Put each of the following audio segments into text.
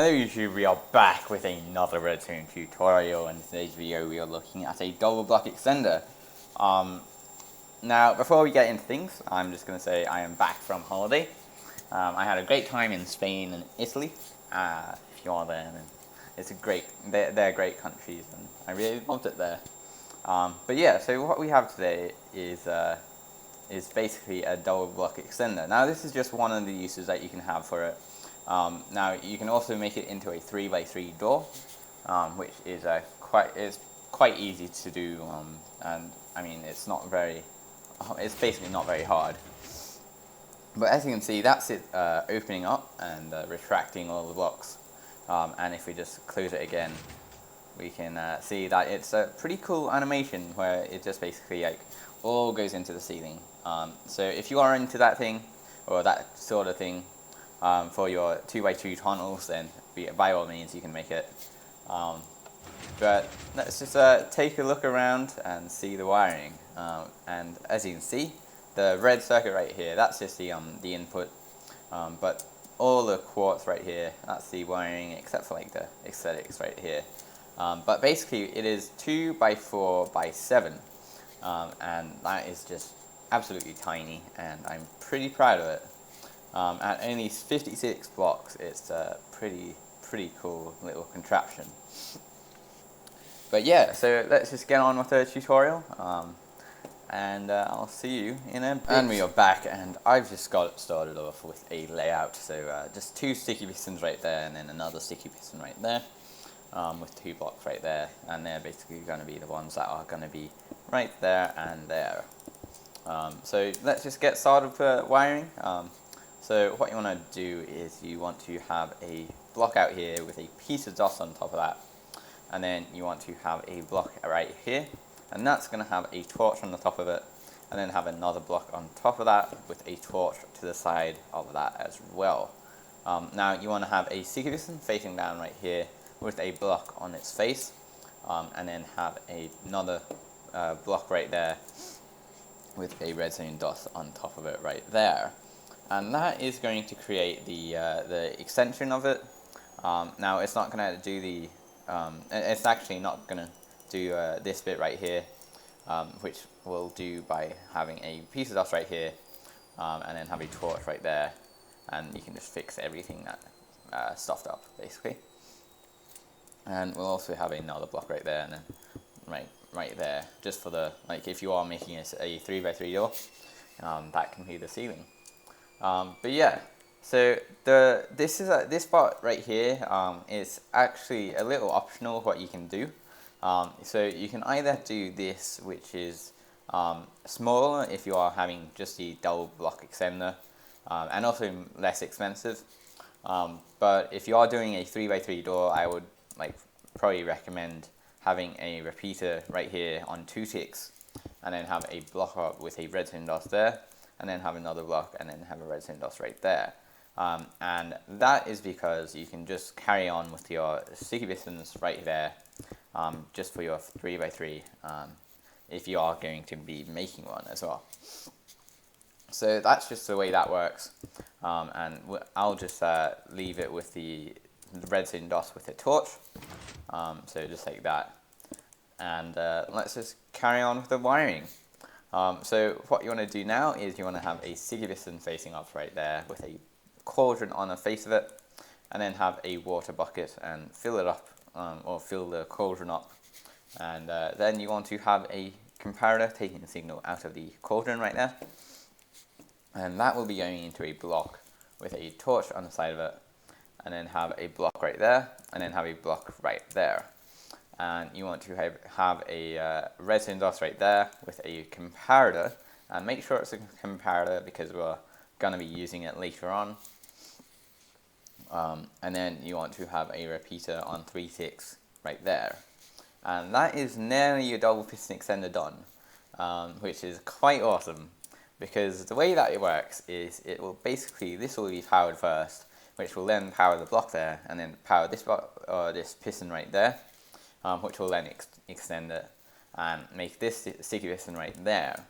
Hello YouTube, we are back with another redstone tutorial, and in today's video we are looking at a double block extender. Now before we get into things, I'm just going to say I am back from holiday. I had a great time in Spain and Italy. If you are there, then they're great countries and I really loved it there. But yeah, so what we have today is basically a double block extender. Now this is just one of the uses that you can have for it. Now you can also make it into a 3x3 door, which is quite easy to do, and I mean it's basically not very hard. But as you can see, that's it opening up and retracting all the blocks. And if we just close it again, we can see that it's a pretty cool animation where it just basically all goes into the ceiling. So if you are into that thing or that sort of thing, for your 2x2 tunnels, then by all means you can make it. But let's just take a look around and see the wiring. And as you can see, the red circuit right here, that's just the input. But all the quartz right here, that's the wiring, except for the aesthetics right here. But basically it is 2x4x7, and that is just absolutely tiny, and I'm pretty proud of it. At only 56 blocks, it's a pretty cool little contraption. But yeah, so let's just get on with the tutorial, and I'll see you in a bit. And we are back, and I've just got it started off with a layout. So just 2 sticky pistons right there, and then another sticky piston right there, with 2 blocks right there, and they're basically going to be the ones that are going to be right there and there. So let's just get started with wiring. So what you want to do is you want to have a block out here with a piece of dust on top of that, and then you want to have a block right here, and that's going to have a torch on the top of it, and then have another block on top of that with a torch to the side of that as well. Now you want to have a sticky piston facing down right here with a block on its face, and then have another block right there with a redstone dust on top of it right there. And that is going to create the extension of it. Now it's not going to do it's actually not going to do this bit right here, which we'll do by having a piece of dust right here, and then have a torch right there, and you can just fix everything that stuffed up basically. And we'll also have another block right there, and then right there, just for the if you are making a 3x3 door, that can be the ceiling. But yeah, so this part right here is actually a little optional what you can do. So you can either do this, which is smaller if you are having just the double block extender, and also less expensive. But if you are doing a 3x3 door, I would probably recommend having a repeater right here on 2 ticks, and then have a block up with a redstone dust there, and then have another block, and then have a redstone dust right there. And that is because you can just carry on with your sticky pistons right there, just for your 3x3, if you are going to be making one as well. So that's just the way that works, and I'll just leave it with the redstone dust with a torch, so just like that. And let's just carry on with the wiring. So what you want to do now is you want to have a sticky piston facing up right there with a cauldron on the face of it, and then have a water bucket and fill it up, or fill the cauldron up, and then you want to have a comparator taking the signal out of the cauldron right there, and that will be going into a block with a torch on the side of it, and then have a block right there, and then have a block right there. And you want to have a redstone dust right there with a comparator, and make sure it's a comparator because we're going to be using it later on. And then you want to have a repeater on 3 ticks right there. And that is nearly your double piston extender done, which is quite awesome, because the way that it works is this will be powered first, which will then power the block there, and then power this block, this piston right there, which will then extend it and make this sticky piston right there.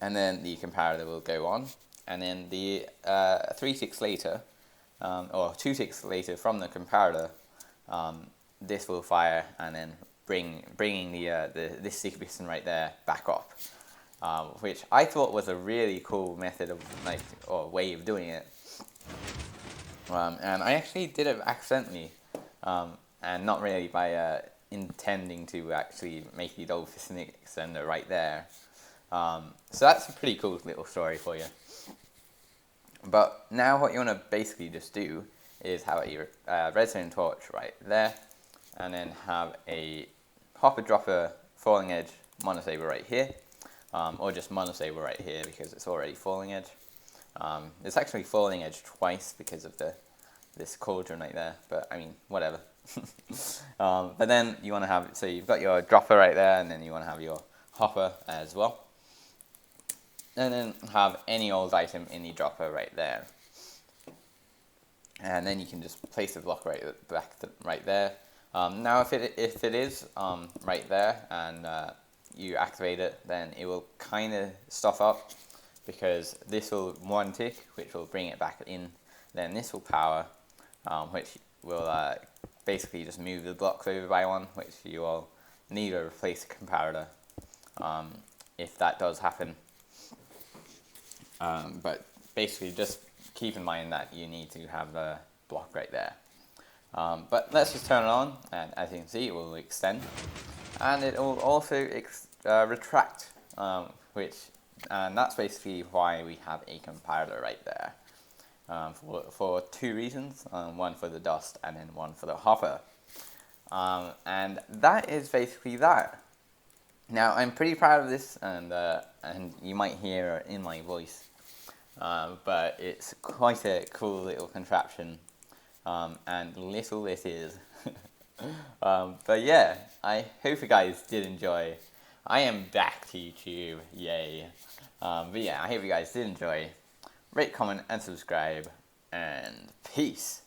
And then the comparator will go on, and then the 3 ticks later, or 2 ticks later from the comparator, this will fire and then bringing this sticky piston right there back up, which I thought was a really cool method of or way of doing it. And I actually did it accidentally, and not really by intending to actually make the double piston extender right there. So that's a pretty cool little story for you. But now what you want to basically just do is have a redstone torch right there, and then have a hopper dropper falling edge monosaber right here, or just monosaber right here because it's already falling edge. It's actually falling edge twice because of this cauldron right there, but I mean, whatever. But then you want to have, so you've got your dropper right there, and then you want to have your hopper as well. And then have any old item in the dropper right there. And then you can just place the block right there. Now if it is right there and you activate it, then it will kind of stop up, because this will one tick, which will bring it back in. Then this will power, which will basically just move the blocks over by one, which you will need to replace the comparator if that does happen. But basically just keep in mind that you need to have the block right there. But let's just turn it on, and as you can see, it will extend, and it will also retract, and that's basically why we have a comparator right there, for 2 reasons, one for the dust and then one for the hopper. And that is basically that. Now I'm pretty proud of this, and you might hear it in my voice, but it's quite a cool little contraption, and little it is. But yeah, I hope you guys did enjoy. I am back to YouTube, yay. But yeah, I hope you guys did enjoy. Rate, comment, and subscribe, and peace.